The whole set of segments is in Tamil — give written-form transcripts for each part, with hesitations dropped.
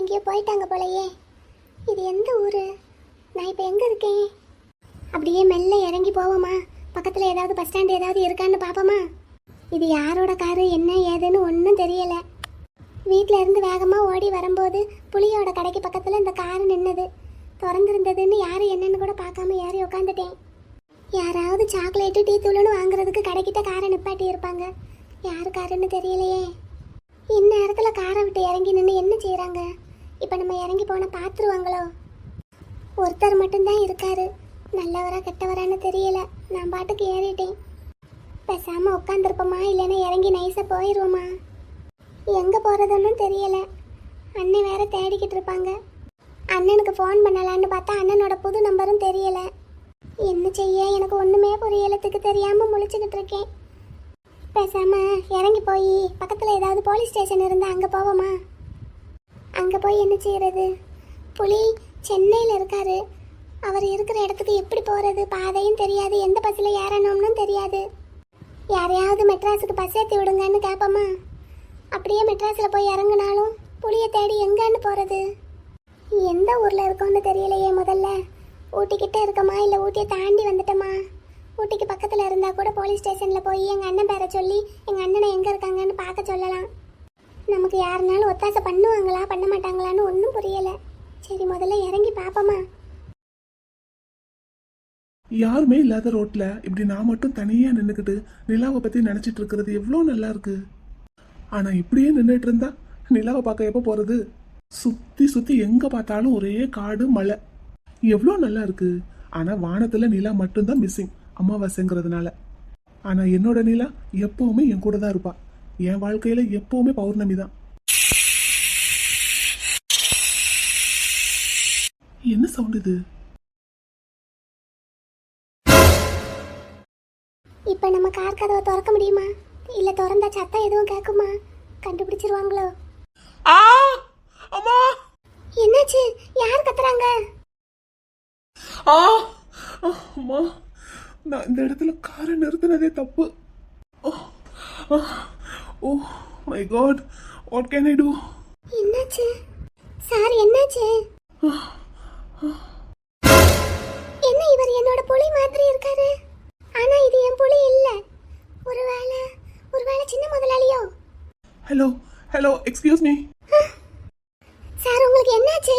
எங்கேயோ போயிட்டாங்க போலயே. இது எந்த ஊரு? நான் இப்போ எங்கே இருக்கேன்? அப்படியே மெல்ல இறங்கி போவோமா? பக்கத்தில் ஏதாவது பஸ் ஸ்டாண்ட் ஏதாவது இருக்கான்னு பார்ப்போமா? இது யாரோட காரு, என்ன ஏதுன்னு ஒன்றும் தெரியலை. வீட்டில் இருந்து வேகமாக ஓடி வரும்போது புளியோட கடைக்கு பக்கத்தில் இந்த காரு நின்னது. திறந்துருந்ததுன்னு யார் என்னன்னு கூட பார்க்காம ஏறி உட்காந்துட்டேன். யாராவது சாக்லேட்டு டீ தூளுன்னு வாங்குறதுக்கு கடைக்கிட்ட காரை நிப்பாட்டி இருப்பாங்க. யார் காருன்னு தெரியலையே. இந்நேரத்தில் காரை விட்டு இறங்கி நின்று என்ன செய்கிறாங்க? இப்போ நம்ம இறங்கி போனால் பார்த்துருவாங்களோ? ஒருத்தர் மட்டும்தான் இருக்காரு. நல்லவரா கெட்டவரான்னு தெரியல. நான் பாட்டுக்கு ஏறிட்டேன். பேசாமல் உட்காந்துருப்போமா இல்லைன்னா இறங்கி நைஸாக போயிடுவோமா? எங்கே போகிறதுன்னு தெரியல. அண்ணன் வேற தேடிக்கிட்டு இருப்பாங்க. அண்ணனுக்கு ஃபோன் பண்ணலான்னு பார்த்தா அண்ணனோட புது நம்பரும் தெரியல. என்ன செய்ய எனக்கு ஒன்றுமே புரியலத்துக்கு தெரியாமல் முழிச்சுக்கிட்டு இருக்கேன். பேசாமல் இறங்கி போய் பக்கத்தில் ஏதாவது போலீஸ் ஸ்டேஷன் இருந்தால் அங்கே போவோமா? அங்கே போய் என்ன செய்கிறது? புலி சென்னையில் இருக்காரு. அவர் இருக்கிற இடத்துக்கு எப்படி போகிறது? பாதையும் தெரியாது, எந்த பஸ்ஸில் ஏறணும்னு தெரியாது. யாரையாவது மெட்ராஸுக்கு பஸ் ஏற்றி விடுங்கன்னு கேட்போமா? அப்படியே மெட்ராஸில் போய் இறங்குனாலும் புளியை தேடி எங்கன்னு போகிறது? எந்த ஊரில் இருக்கோன்னு தெரியலையே. முதல்ல ஊட்டிக்கிட்டே இருக்கமா இல்லை ஊட்டியை தாண்டி வந்துட்டோமா? ஊட்டிக்கு பக்கத்தில் இருந்தால் கூட போலீஸ் ஸ்டேஷனில் போய் எங்கள் அண்ணன் பேரை சொல்லி எங்கள் அண்ணனை எங்கே இருக்காங்கன்னு பார்க்க சொல்லலாம். நமக்கு யாருனாலும் ஒத்தாசை பண்ணுவாங்களா பண்ண மாட்டாங்களான்னு ஒன்றும் புரியலை. சரி, முதல்ல இறங்கி பார்ப்போமா? யாருமே இல்லாத ரோட்ல இப்படி நான் மட்டும் தனியா நின்றுக்கிட்டு நிலாவை பத்தி நினைச்சிட்டு இருக்கிறது எவ்வளோ நல்லா இருக்கு. ஆனா இப்படியே நின்றுட்டு இருந்தா நிலாவை பார்க்க எப்போ போறது? சுத்தி சுத்தி எங்க பார்த்தாலும் ஒரே காடு மலை. எவ்வளோ நல்லா இருக்கு. ஆனா வானத்துல நிலா மட்டும்தான் மிஸ்ஸிங், அமாவாசைங்கிறதுனால. ஆனா என்னோட நிலா எப்பவுமே என் கூட தான் இருப்பா. என் வாழ்க்கையில எப்பவுமே பௌர்ணமி தான். என்ன சவுண்ட் இது? இப்போ நம்ம கார் கதவை திறக்க முடியுமா? இல்லை திறந்தா சத்தம் எதுவும் கேட்குமா? கண்டுபிடிச்சிருவாங்களோ? அம்மா, என்னாச்சு? யார் கத்துறாங்க? அம்மா, நான் இந்த இடத்துல காரை நிறுத்தினதே தப்பு. Oh my God, what can I do? என்னாச்சு சார்? என்னாச்சு? என்ன இவர் என்னோட புலி மாதிரி இருக்காரு? ஆனா இது என் புலி இல்ல. ஒருவேளை சின்ன முதலாளியோ? Hello hello, excuse me sir, உங்களுக்கு என்னாச்சு?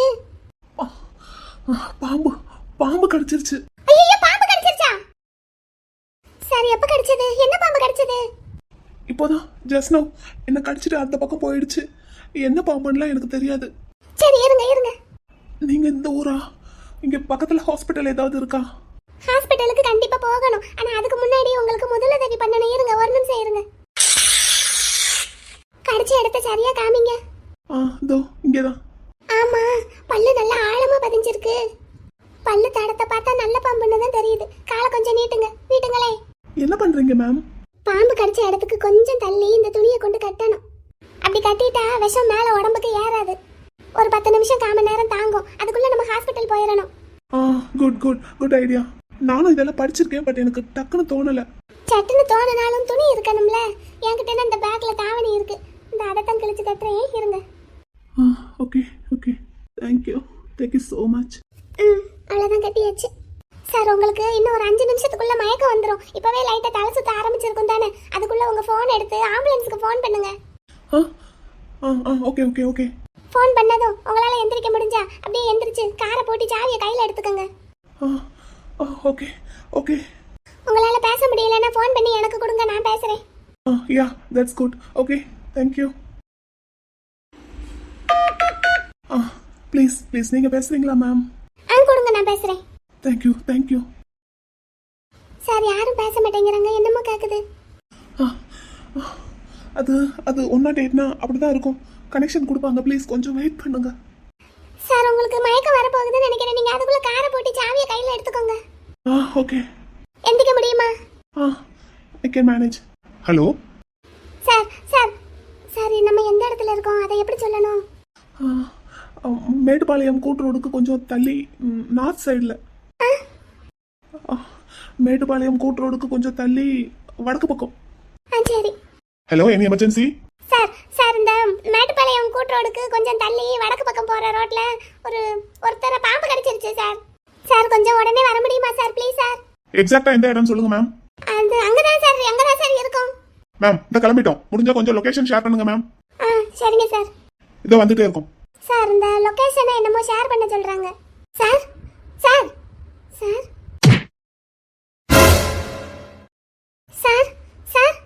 பாம்பு கடிச்சிருச்சு. ஐயோ, பாம்பு கடிச்சிருச்சா? சார், எப்ப கடிச்சது? என்ன பாம்பு கடிச்சது? இப்போதான் ஜஸ்ட் நவ் என்ன கடிச்சிட்டு அந்த பக்கம் போயிடுச்சு. என்ன பாம்புலாம் எனக்கு தெரியாது. சரி, இருங்க. நீங்க இந்த ஊரா? இங்க பக்கத்துல ஹாஸ்பிட்டல் ஏதாவது இருக்கா? ஹாஸ்பிட்டலுக்கு கண்டிப்பா போகணும். ஆனா அதுக்கு முன்னாடி உங்களுக்கு முதலுதவி பண்ணணும். இருங்க, ஒரு நிமிஷம் இருங்க. கடிச்ச இடத்த சரியா காமிங்க. இதோ இங்கேதான். ஆமா, பல்லு நல்லா ஆழமா பதிஞ்சிருக்கு. பல்லு தடத்தை பார்த்தா நல்ல பாம்புன்னு தான் தெரியுது. காலை கொஞ்சம் நீட்டுங்களே. என்ன பண்றீங்க மேம்? பாம்பு கடிச்ச இடத்துக்கு கொஞ்சம் தள்ளி இந்த துணியை கொண்டு கட்டணும். அப்படி கட்டிட்டா விஷம் மேல உடம்புக்கு ஏறாது. ஒரு 10 நிமிஷம் 1/4 மணி நேரம் தாங்கும். அதுக்குள்ள நம்ம ஹாஸ்பிட்டல் போயிடணும். Good idea. நானும் இதெல்லாம் படிச்சிருக்கேன், பட் எனக்கு டக்குன்னு தோணல. சட்டுன்னு தோணுனாலும் துணி இருக்கணும்ல. என்கிட்ட இந்த பேக்ல தாவணி இருக்கு. இந்த அதைத்தான் கிழிச்சு கட்டுறேன். இருங்க. Okay thank you so much. அவ்வளோதான், கட்டியாச்சு. சார், உங்களுக்கு இன்னும் ஒரு 5 நிமிஷத்துக்குள்ள மயக்கம் வந்துடும். இப்பவே லைட்டா தலை சுத்த ஆரம்பிச்சிருக்கும் தானே? அதுக்குள்ள உங்க போன் எடுத்து ஆம்புலன்ஸ்க்கு ஃபோன் பண்ணுங்க. ஓகே. ஃபோன் பண்ணதும் உங்களால எந்திரிக்க முடிஞ்சா அப்படியே எந்திரிச்சு காரை போட்டு சாவியை கையில எடுத்துக்கோங்க. ஓகே. உங்களால பேச முடியலன்னா ஃபோன் பண்ணி எனக்கு கொடுங்க, நான் பேசுறேன். Yeah, that's good. Okay, thank you. Please நீங்க பேசுறீங்களா மேம்? கொடுங்க, நான் பேசுறேன். தேங்க்யூ. சார், யாரும் பேச மாட்டேங்கிறாங்க. என்னமோ கேக்குது. அது 108னா அப்படிதான் இருக்கும். கனெக்ஷன் கொடுப்பாங்க. ப்ளீஸ் கொஞ்சம் வெயிட் பண்ணுங்க. சார், உங்களுக்கு மயக்கம் வர போகுதுன்னு நினைக்கிறேன். நீங்க அதுக்குள்ள காரை போட்டு சாவியை கையில எடுத்துக்கோங்க. ஓகே. எந்திரிக்க முடியுமா? I can manage. Hello sir, நம்ம எந்த இடத்துல இருக்கோம்? அதை எப்படி சொல்லணும்? மேட்டுப்பாளையம் கூட்டு ரோடுக்கு கொஞ்சம் தள்ளி நார்த் சைடில். மேட்டுப்பாளையம் கூட்டு ரோடுக்கு கொஞ்சம் தள்ளி வடக்கு பக்கம். சரி. Hello, any emergency? சார், இந்த மேட்டுப்பாளையம் கூட்டு ரோடுக்கு கொஞ்சம் தள்ளி வடக்கு பக்கம் போற ரோட்ல ஒருத்தரை பாம்பு கடிச்சிருச்சு சார். சார் கொஞ்சம் உடனே வர முடியுமா சார்? Please sir. எக்ஸாக்டா எந்த இடம்னு சொல்லுங்க மேம். அது அங்கதான் சார் இருக்கும். மேம் இந்த கிளம்பிட்டோம், முடிஞ்சா கொஞ்சம் லொகேஷன் ஷேர் பண்ணுங்க மேம். சரிங்க சார். இதோ வந்துட்டே இருக்கோம் சார். இந்த லொகேஷனை என்னமோ ஷேர் பண்ண சொல்றாங்க sir. Sir sir sir sir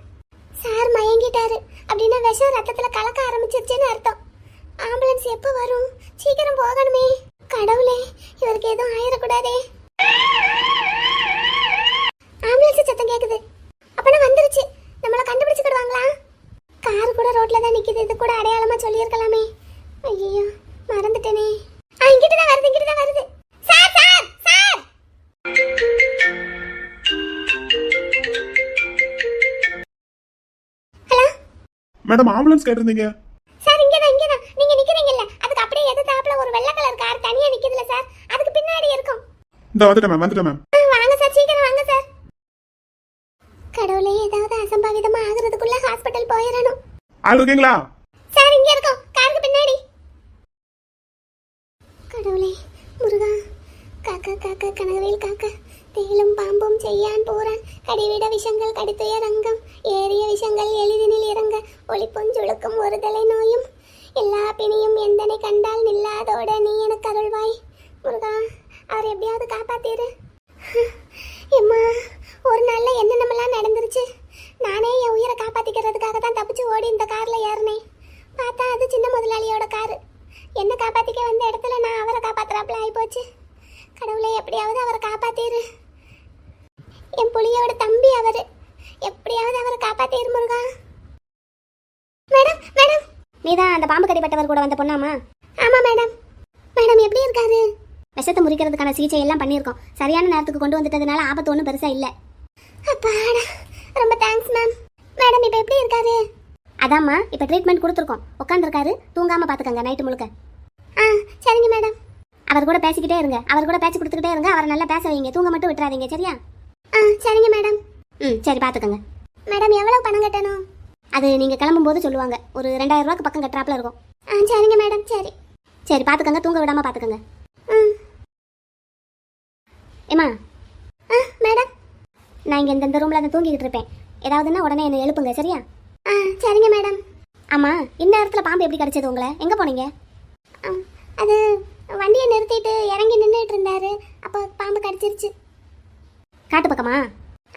sir மயங்கிட்டாரு. அப்படின்னா விஷம் ரத்தத்துல கலக்க ஆரம்பிச்சிருச்சுன்னு அர்த்தம். ஆம்புலன்ஸ் எப்போ வரும்? சீக்கிரம் போகணுமே. கடவுளே, இவருக்கு எதுவும் ஆயிடக்கூடாதே. ஆம்புலன்ஸ் சத்தம் கேக்குது. அப்பனா வந்துருச்சு. நம்மள கண்டுபிடிச்சுக்கிடுவாங்களா? கார் கூட ரோட்ல தான் நிக்குது. இது கூட அடையாளமா சொல்லியிருக்கலாமே. ஐயோ மறந்துட்டேனே. இங்கிட்டு தான் வருது. Sir sir sir. Hello madam, ambulance கேட்டிருந்தீங்க. சார். இங்கதான் நீங்க நிக்கிறீங்கல்ல, அதுக்கு அப்படியே எதிர்த்தாப்புல ஒரு வெள்ளை கலர் கார் தனியா நிக்குதுல சார், அதுக்கு பின்னாடி இருக்கும். இந்த வந்துட்டேன் மேம். வாங்க சார், சீக்கிரம் வாங்க சார். கடவுளே, ஏதாவது அசம்பாவிதமா ஆகுறதுக்குள்ள ஹாஸ்பிடல் போயிடணும். ஆள் இருக்கீங்களா? சார் இங்க இருக்கோம், காருக்கு பின்னாடி. கடவுளே முருகா, காக்கா காக்கா கனகவேல் காக்கா, தேலும் பாம்பும் செய்யான் போறான், கடிவிட விஷங்கள் கடித்துய ரங்கம், ஏறிய விஷங்கள் எளிதினில் இறங்க, ஒளிப்புஞ்சுழுக்கும் ஒரு தலை நோயும், எல்லா பிணியும் எந்தனை கண்டால் நில்லாதோட நீ எனக்கு அருள்வாய். முருகா, அவர் எப்படியாவது காப்பாத்திரு. எம்மா, ஒரு நாள்ல என்னென்னமெல்லாம் நடந்துருச்சு. நானே என் உயிரை காப்பாத்திக்கிறதுக்காக தான் தப்பிச்சு ஓடி இந்த கார்ல ஏறினேன். பார்த்தா அது சின்ன முதலாளியோட காரு. என்ன காப்பாத்திக்க வந்த இடத்துல நான் அவரை காப்பாத்துறாப்புல ஆயிப்போச்சு. கடவுளே, எப்படியாவது அவரை காப்பாத்திரு. என் புலியோட தம்பி அவரு. எப்படியாவது அவரை காப்பாத்திரு முருகா. மேடம் மேடம், நீதான் அந்த பாம்பு கடிப்பட்டவர் கூட வந்த பொண்ணாமா? ஆமா மேடம். மேடம் எப்படி இருக்காரு? விஷத்தை முறிக்கிறதுக்கான சிகிச்சை எல்லாம் பண்ணியிருக்கோம். சரியான நேரத்துக்கு கொண்டு வந்துட்டதுனால ஆபத்து ஒன்றும் பெருசா இல்லை. அப்பாடா, ரொம்ப தேங்க்ஸ் மேம். மேடம் இப்போ எப்படி இருக்காரு? அதாம்மா, இப்போ ட்ரீட்மெண்ட் கொடுத்துருக்கோம். உட்காந்துருக்காரு, தூங்காம பார்த்துக்கங்க நைட்டு முழுக்க. சரிங்க மேடம். அவர் கூட பேசிக்கிட்டே இருங்க, அவர் கூட பேச்சு கொடுத்துக்கிட்டே இருங்க. அவரை நல்லா பேச வைங்க, தூங்க மட்டும் விட்டுறாதீங்க, சரியா? சரிங்க மேடம். சரி, பார்த்துக்கங்க. மேடம் எவ்வளவு பணம் கட்டணும்? அது நீங்கள் கிளம்பும்போது சொல்லுவாங்க. ஒரு 2000 ரூபாய்க்கு பக்கம் கட்டுறாப்புல இருக்கும். சரிங்க மேடம். சரி பார்த்துக்கங்க, தூங்க விடாமல் பார்த்துக்கங்க. ஏம்மா. மேடம், நான் இங்கே இந்த ரூமில் தான் தூங்கிக்கிட்டு இருப்பேன். ஏதாவதுன்னா உடனே என்னை எழுப்புங்க, சரியா? சரிங்க மேடம். ஆமாம், இந்த இடத்துல பாம்பு எப்படி கிடச்சது உங்களை? எங்கே போனீங்க? அது வண்டியை நிறுத்திட்டு இறங்கி நின்றுட்டு இருந்தாரு, அப்போ பாம்பு கடிச்சிருச்சு. காட்டு பக்கமா?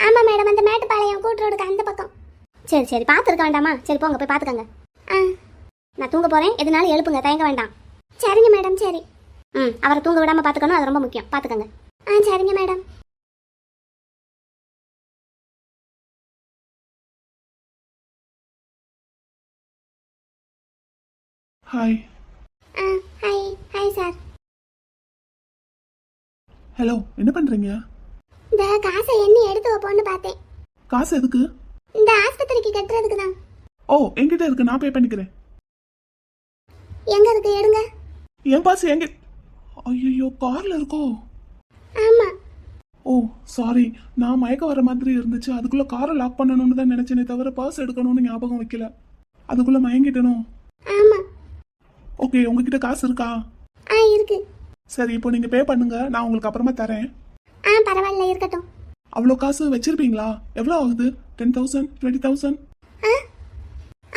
ஆமாம் மேடம், அந்த மேட்டுப்பாளையம் கூட்டு ரோடுக்கு அந்த பக்கம். சரி பார்த்துருக்க வேண்டாமா? சரி போங்க, போய் பார்த்துக்கங்க. நான் தூங்க போகிறேன், எதுனாலும் எழுப்புங்க, தயங்க வேண்டாம். சரிங்க மேடம். சரி. அவரை தூங்க விடாமல் பார்த்துக்கணும், அது ரொம்ப முக்கியம். பார்த்துக்கங்க. சரிங்க madam. Hi. Hi sir. Hello, என்ன பண்றீங்க? இந்த காசை எண்ணி எடுத்து வைப்போன்னு பார்த்தேன். காசு எதுக்கு? இந்த ஆஸ்பத்திரிக்கு கட்டுறதுக்கு தான். ஓ, என்கிட்ட இருக்கு, நான் பே பண்ணிக்கிறேன். எங்க இருக்கு? எடுங்க. என் பாஸ் எங்க? ஐயோ, கார்ல இருக்கோ? ஆமா. ஓ சாரி, நான் மயக்க வர மாதிரி இருந்துச்சு. அதுக்குள்ள காரை லாக் பண்ணணும்னு தான் நினைச்சேனே தவிர பாஸ் எடுக்கணும்னு ஞாபகம் வைக்கல. அதுக்குள்ள மயங்கிட்டனும். ஆமா. ஓகே, உங்ககிட்ட காசு இருக்கா? இருக்கு. சரி, இப்போ நீங்க பே பண்ணுங்க, நான் உங்களுக்கு அப்புறமா தரேன். பரவாயில்ல, இருக்கட்டும். அவ்வளோ காசு வச்சிருப்பீங்களா? எவ்வளோ ஆகுது? 10,000 20,000?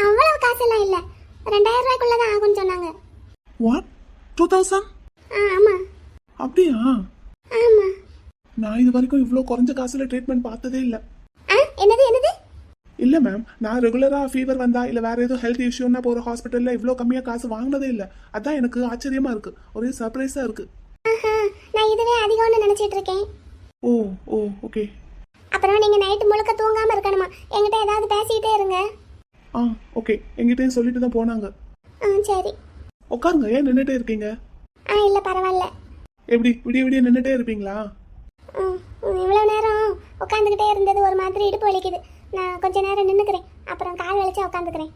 அவ்வளவு காசெல்லாம் இல்ல, 2000 ரூபாய்க்குள்ள தான் ஆகும்னு சொன்னாங்க. வாட், 2000? ஆமா. அப்படியா? ஆமா. நான் இது வரைக்கும் இவ்வளோ குறைஞ்ச காசுல ட்ரீட்மெண்ட் பார்த்ததே இல்லை. என்னது? இல்லை மேம், நான் ரெகுலராக ஃபீவர் வந்தா இல்லை வேற ஏதோ ஹெல்த் இஷ்யூன்னா போகிற ஹாஸ்பிட்டலில் இவ்வளோ கம்மியாக காசு வாங்கினதே இல்லை. அதான் எனக்கு ஆச்சரியமா இருக்கு, ஒரே சர்ப்ரைஸாக இருக்கு. நான் இதுவே அதிகம்னு நினைச்சிட்டு இருக்கேன். ஓ ஓகே. அப்புறம் நீங்க நைட்டு முழுக்க தூங்காம இருக்கணுமா? என்கிட்ட ஏதாவது பேசிட்டே இருங்க. ஓகே, எங்கிட்டயும் சொல்லிட்டு தான் போனாங்க. சரி. உட்காருங்க, ஏன் நின்றுட்டே இருக்கீங்க? இல்ல பரவாயில்ல. எப்படி விடிய நின்றுட்டே இருப்பீங்களா? இவ்வளவு நேரம் உட்காந்துக்கிட்டே இருந்தது ஒரு மாதிரி இடுப்பு வலிக்குது. நான் கொஞ்ச நேரம் நின்னுக்கிறேன், அப்புறம் கால் வலிச்சா உட்காந்துக்கிறேன்.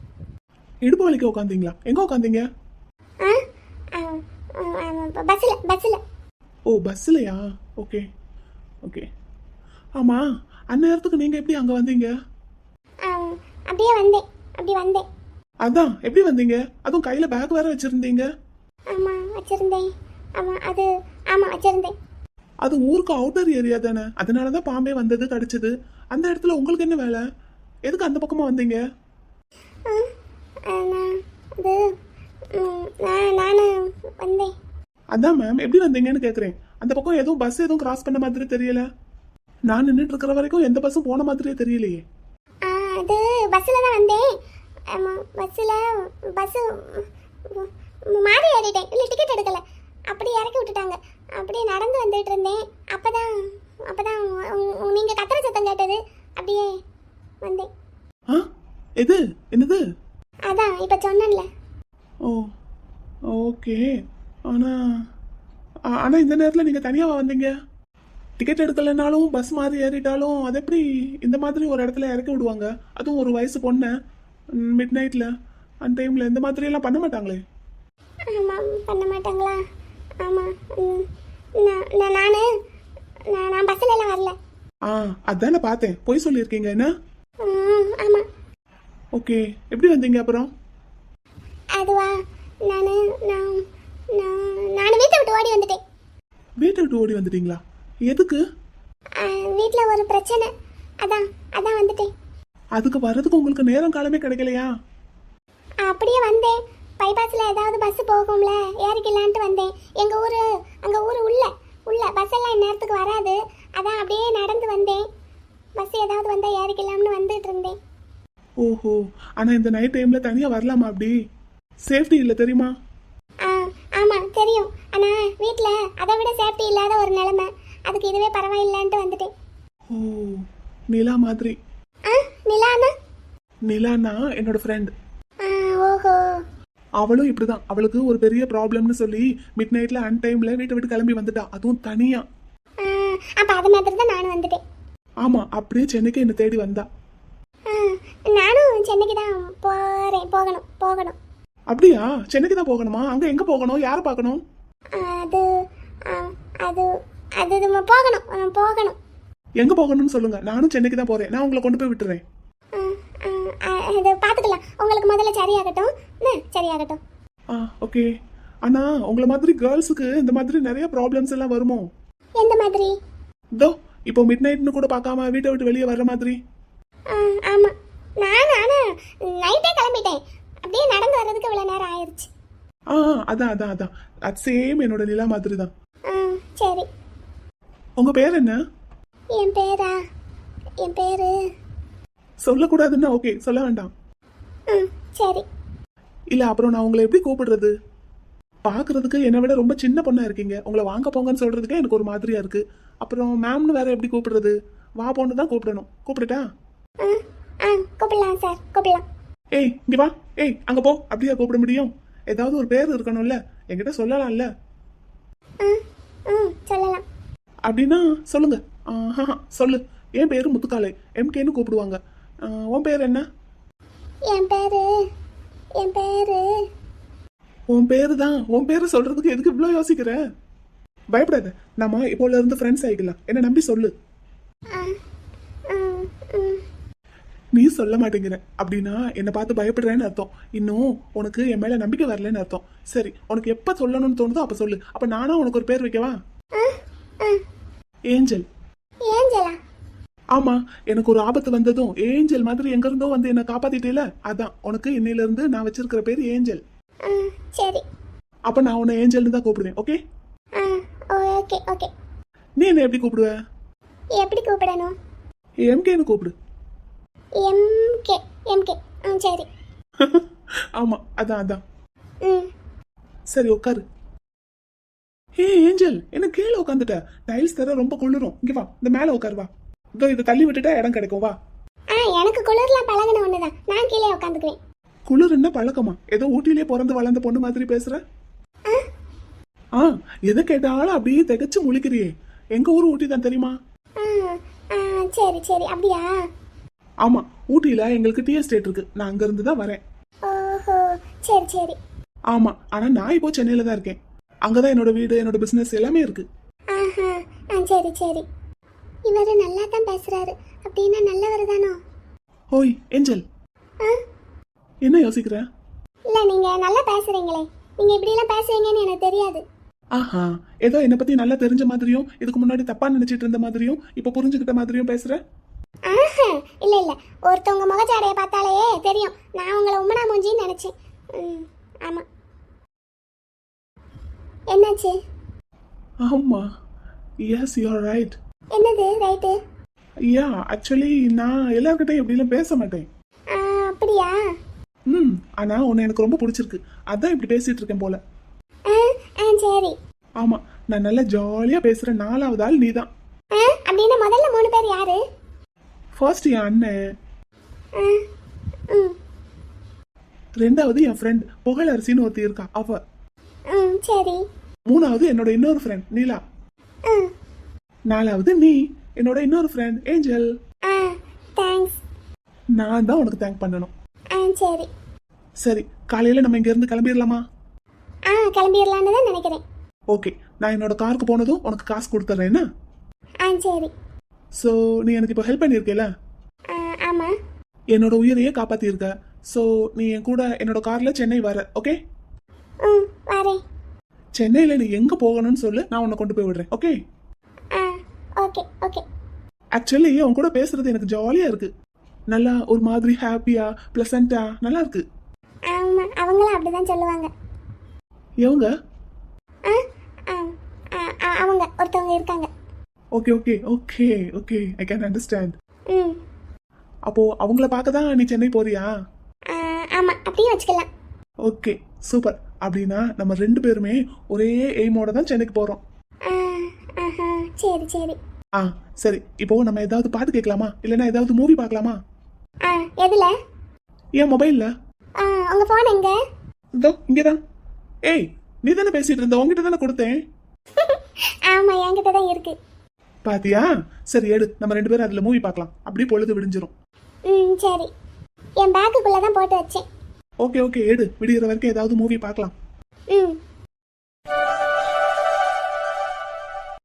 இடுப்பு வலிக்க உட்காந்தீங்களா? எங்க உட்காந்தீங்க? பஸ்ல. ஓ, பஸ்லயா? ஓகே. ஆமா, அந்நேரத்துக்கு நீங்க எப்படி அங்க வந்தீங்க? அப்படியே வந்தேன். அதான் எப்படி வந்தீங்க? அதுவும் கையில பேக் வேற வச்சிருந்தீங்க. ஆமாம் வச்சுருந்தேன். ஆமாம் அது ஆமாம் வச்சுருந்தேன். அது ஊருக்கு அவுட்டர் ஏரியா தானே, அதனால தான் பாம்பே வந்தது கடிச்சது. அந்த இடத்துல உங்களுக்கு என்ன வேலை? எதுக்கு அந்த பக்கமா வந்தீங்க? நான் அது நான் வந்தேன். அதான் மேம், எப்படி வந்தீங்கன்னு கேக்குறேன். அந்த பக்கம் எதுவும் பஸ் எதுவும் கிராஸ் பண்ண மாதிரி தெரியல. நான் நின்றுட்டு இருக்கிற வரைக்கும் எந்த பஸ்ஸும் போன மாதிரியே தெரியலையே. அது பஸ்ஸில் தான் வந்தேன். ஆமாம் பஸ்ஸு மாறி ஏறிட்டேன். இல்லை டிக்கெட் எடுக்கலை, அப்படி இறக்கி விட்டுட்டாங்க. அப்படியே நடந்து வந்துட்டு இருந்தேன். அப்போ தான் நீங்கள் கத்துற சத்தம் கேட்டது, அப்படியே வந்தேன். ஆ, எது என்னது? அதான் இப்போ சொன்னேன்ல. ஓ ஓகே. ஆனா ஆனா இந்த நேரத்தில் நீங்கள் தனியாக வந்தீங்க? டிக்கெட் எடுக்கலைனாலும் பஸ் மாதிரி ஏறிட்டாலும் அது எப்படி இந்த மாதிரி ஒரு இடத்துல இறக்கி விடுவாங்க? அதுவும் ஒரு வயசு பொண்ணை மிட் நைட்டில் அந்த டைமில் இந்த மாதிரியெல்லாம் பண்ண மாட்டாங்களே. ஆமாம் பண்ண மாட்டாங்களா? ஆமாம். நான் பஸ்ஸில் எல்லாம் வரல. ஆ, அதானே பார்த்தேன். பொய் சொல்லியிருக்கீங்க என்ன? ஆமாம். ஓகே, எப்படி வந்தீங்க அப்புறம்? அதுவா, நான் வீட்டை விட்டு ஓடி வந்துட்டேன். வீட்டை விட்டு ஓடி வந்துட்டீங்களா? எதுக்கு? வீட்டில் ஒரு பிரச்சனை, அதான் வந்துட்டேன். அதுக்கு வர்றதுக்கு உங்களுக்கு நேரம் காலமே கிடைக்கலையா? அப்படியே வந்தேன். பைபாஸில் ஏதாவது பஸ் போகும்ல, ஏறிக்கலான்ட்டு வந்தேன். எங்கள் ஊர் அங்கே ஊர் உள்ள பஸ் எல்லாம் இந்நேரத்துக்கு வராது. அதான் அப்படியே நடந்து வந்தேன். பஸ் ஏதாவது வந்தால் ஏறிக்கலாம்னு வந்துட்டு இருந்தேன். ஓஹோ, ஆனால் இந்த நைட் டைமில் தனியாக வரலாமா? அப்படி சேஃப்டி இல்லை தெரியுமா? ஆமாம் தெரியும். ஆனால் வீட்டில் அதை விட சேஃப்டி இல்லாத ஒரு நிலைமை. அதுக்கு இதுவே பரவாயில்லைன்ட்டு வந்துட்டேன். ஓ, நிலா மாதிரி. நிலானா? நிலானா என்னோட ஃப்ரெண்ட். ஓஹோ. அவளும் இப்படிதான். அவளுக்கு ஒரு பெரிய ப்ராப்ளம்னு சொல்லி மிட் நைட்ல அன் டைம்ல வீட்டை விட்டு கிளம்பி வந்துட்டா, அதுவும் தனியா. அப்போ அது மாதிரி தான் நானும் வந்துட்டேன். ஆமா, அப்படியே சென்னைக்கு என்ன தேடி வந்தா. நானும் சென்னைக்கு தான் போகணும். அப்படியா? சென்னைக்கு தான் போகணுமா? அங்க எங்க போகணும்? யாரை பார்க்கணும்? அது அது அது போகணும். எங்க போகணும்னு சொல்லுங்க, நானும் சென்னைக்கு தான் போறேன். நான் உங்களை கொண்டு போய் விட்டுறேன். அது பார்த்துக்கலாம். உங்களுக்கு முதல்ல சரியாகட்டும். ஓகே. ஆனா உங்களை மாதிரி கேர்ள்ஸுக்கு இந்த மாதிரி நிறைய ப்ராப்ளம்ஸ் எல்லாம் வருமோ? எந்த மாதிரி? இதோ இப்போ மிட் நைட்னு கூட பார்க்காம வீட்டை விட்டு வெளியே வர்ற மாதிரி. ஆமாம். நான் நைட்டே கிளம்பிட்டேன். அப்படியே நடந்து வர்றதுக்கு இவ்வளோ நேரம் ஆயிடுச்சு. அதான் அது சேம் என்னோட நிலா மாதிரி தான். சரி. உங்க பேர் என்ன? என் பேரு சொல்லக்கூடாதுன்னா ஓகே, சொல்ல வேண்டாம். சரி. இல்ல அப்புறம் நான் உங்களை எப்படி கூப்பிடுறது? பாக்குறதுக்கு என்னை விட ரொம்ப சின்ன பொண்ணா இருக்கீங்க. உங்களை வாங்க போங்கன்னு சொல்றதுக்கே எனக்கு ஒரு மாதிரியா இருக்கு. அப்புறம் மேம்னு வேற எப்படி கூப்பிடுறது? வா பொண்ணு தான் கூப்பிடணும். கூப்பிடுட்டா? கூப்பிடலாம் சார், கூப்பிடலாம். ஏய் இங்க வா. ஏய் அங்க போ. அப்படியா கூப்பிட முடியும்? ஏதாவது ஒரு பேர் இருக்கணும்ல, என்கிட்ட சொல்லலாம்ல. சொல்லலாம். அப்படின்னா சொல்லுங்க. சொல்லு. என் பேரு முத்துக்காலை, எம்கேன்னு கூப்பிடுவாங்க. உன் பேர் என்ன? என் பேரு உன் பேரு தான். உன் பேரு சொல்றதுக்கு எதுக்கு இவ்வளோ யோசிக்கிற? பயப்படாத, நம்ம இப்போல இருந்து ஃப்ரெண்ட்ஸ் ஆகிக்கலாம். என்ன நம்பி சொல்லு. நீ சொல்ல மாட்டேங்கிற அப்படின்னா என்னை பார்த்து பயப்படுறேன்னு அர்த்தம். இன்னும் உனக்கு என் மேல நம்பிக்கை வரலன்னு அர்த்தம். சரி, உனக்கு எப்ப சொல்லணும்னு தோணுதோ அப்ப சொல்லு. அப்ப நானா உனக்கு ஒரு பேர் வைக்கவா? ஏஞ்சல். ஏஞ்சலா? ஆமா, எனக்கு ஒரு ஆபத்து வந்ததும் ஏஞ்சல் மாதிரி எங்க இருந்தோ வந்து என்ன காப்பாத்திட்டேல, அதான் உனக்கு இன்னையில இருந்து நான் வச்சிருக்கிற பேர் ஏஞ்சல். சரி. அப்ப நான் உன்னை ஏஞ்சல்னு தான் கூப்பிடுவேன். ஓகே? ஓகே. நீ என்ன எப்படி கூப்பிடுவ? எப்படி கூப்பிடணும்? எம்கேன்னு கூப்பிடு. எம்கே. சரி. ஆமா, அதான். சரி, உட்காரு. ஹே ஏஞ்சல், என்ன கீழே உட்காந்துட்ட? டைல்ஸ் தர ரொம்ப குளிரும். இங்க வா, இந்த மேல உட்காரு. வா, இதோ இதை தள்ளி விட்டுட்டா இடம் கிடைக்கும். வா. எனக்கு குளிர்லாம் பழகின ஒண்ணுதான். நான் கீழே உட்காந்துக்குவேன். குளிர் என்ன பழக்கமா? ஏதோ ஊட்டிலே பிறந்து வளர்ந்த பொண்ணு மாதிரி பேசுற. எதை கேட்டாலும் அப்படியே திகச்சு முழிக்கிறியே. எங்க ஊர் ஊட்டி தான் தெரியுமா? சரி. அப்படியா? ஆமா, ஊட்டியில எங்களுக்கு டீ எஸ்டேட் இருக்கு. நான் அங்க இருந்து தான் வரேன். ஓஹோ, சரி. ஆமா, ஆனா நான் இப்போ சென்னையில தான் இருக்கேன். அங்கதான் என்னோட வீடு, என்னோட பிசினஸ் எல்லாமே இருக்கு. சரி. இவரு நல்லா தான் பேசுறாரு. அப்படின்னா நல்லவர் தானோ? ஓய் ஏஞ்சல், என்ன யோசிக்கிற? இல்ல, நீங்க நல்லா பேசுறீங்களே. நீங்கள் இப்படியெல்லாம் பேசுவீங்கன்னு எனக்கு தெரியாது. ஆஹா, ஏதோ என்னை பத்தி நல்லா தெரிஞ்ச மாதிரியும் இதுக்கு முன்னாடி தப்பா நினைச்சிட்டு இருந்த மாதிரியும் இப்ப புரிஞ்சுக்கிட்ட மாதிரியும் பேசுற. ஆஹா, இல்லை இல்லை, ஒருத்தவங்க முகச்சாடையை பார்த்தாலே தெரியும் நான் உங்களை உம்மனா மூஞ்சின்னு நினச்சேன். ஆமாம். என்னாச்சு? ஆமா, எஸ் யூ ஆர் ரைட். என்னது ரைட்டு? யா, ஆக்சுவலி நான் எல்லார்கிட்டையும் எப்படிலாம் பேச மாட்டேன். அப்படியா? ஆனா உன்னை எனக்கு ரொம்ப பிடிச்சிருக்கு, அதான் இப்படி பேசிட்டு இருக்கேன் போல. சரி. ஆமா, நான் நல்லா ஜாலியா பேசுற 4வது ஆள் நீதான். அப்படின்னா முதல்ல 3 பேர் யாரு? ஃபர்ஸ்ட் என் அண்ணன், ம் 2வது என் ஃப்ரெண்ட் புகழரசின்னு ஒருத்தி இருக்கா அவ, சரி. 3வது என்னோட இன்னொரு ஃப்ரெண்ட் நீலா, 4வது நீ என்னோட இன்னொரு ஃப்ரெண்ட் ஏஞ்சல். தேங்க்ஸ். நான் தான் உனக்கு தேங்க் பண்ணணும். சரி. சரி, காலையில நம்ம இங்க இருந்து கிளம்பிடலாமா? கிளம்பிடலான்னு தான் நினைக்கிறேன். ஓகே, நான் என்னோட காருக்கு போனதும் உனக்கு காசு கொடுத்துட்றேன் என்ன? சரி. ஸோ நீ எனக்கு இப்போ ஹெல்ப் பண்ணியிருக்கேல, ஆமாம். என்னோட உயிரையே காப்பாத்திருக்க. ஸோ நீ என் கூட என்னோட கார்ல சென்னை வர, ஓகே? வரேன். சென்னையில நீ எங்க போகணும்னு சொல்லு, நான் உன்னை கொண்டு போய் விடுறேன், ஓகே? Okay okay. ஆக்சுவலி உன் கூட பேசுறது எனக்கு ஜாலியா இருக்கு, நல்லா ஒரு மாதிரி ஹாப்பியா பிளசண்டா நல்லா இருக்கு. ஆமாம், அவங்களும் அப்படிதான் சொல்லுவாங்க. எவங்க? அவங்க ஒருத்தவங்க இருக்காங்க. Okay okay okay okay, I can understand. ம் அப்போ அவங்கள பார்க்க தான் நீ சென்னை போறியா? ஆமாம், அப்படியே வச்சுக்கலாம். Okay super. அப்படின்னா நம்ம 2 பேருமே ஒரே எய்மோட தான் சென்னைக்கு போறோம். சரி சரி. சரி, இப்போ நம்ம ஏதாவது பாட்டு கேட்கலாமா, இல்லைன்னா ஏதாவது மூவி பார்க்கலாமா? எதுல? ஏன் மொபைல்ல. உங்க போன் எங்க? இதோ இங்கதான். ஏய், நீ தானே பேசிட்டு இருந்த, உங்ககிட்ட தானே கொடுத்தேன். ஆமா, என்கிட்ட தான் இருக்கு. பாத்தியா? சரி எடு, நம்ம 2 பேரும் அதுல மூவி பார்க்கலாம், அப்படியே பொழுது விடிஞ்சிரும். சரி. என் பேக்குக்குள்ள தான் போட்டு வச்சேன். ஓகே ஓகே, எடு, விடிகிற வரைக்கும் ஏதாவது மூவி பார்க்கலாம்.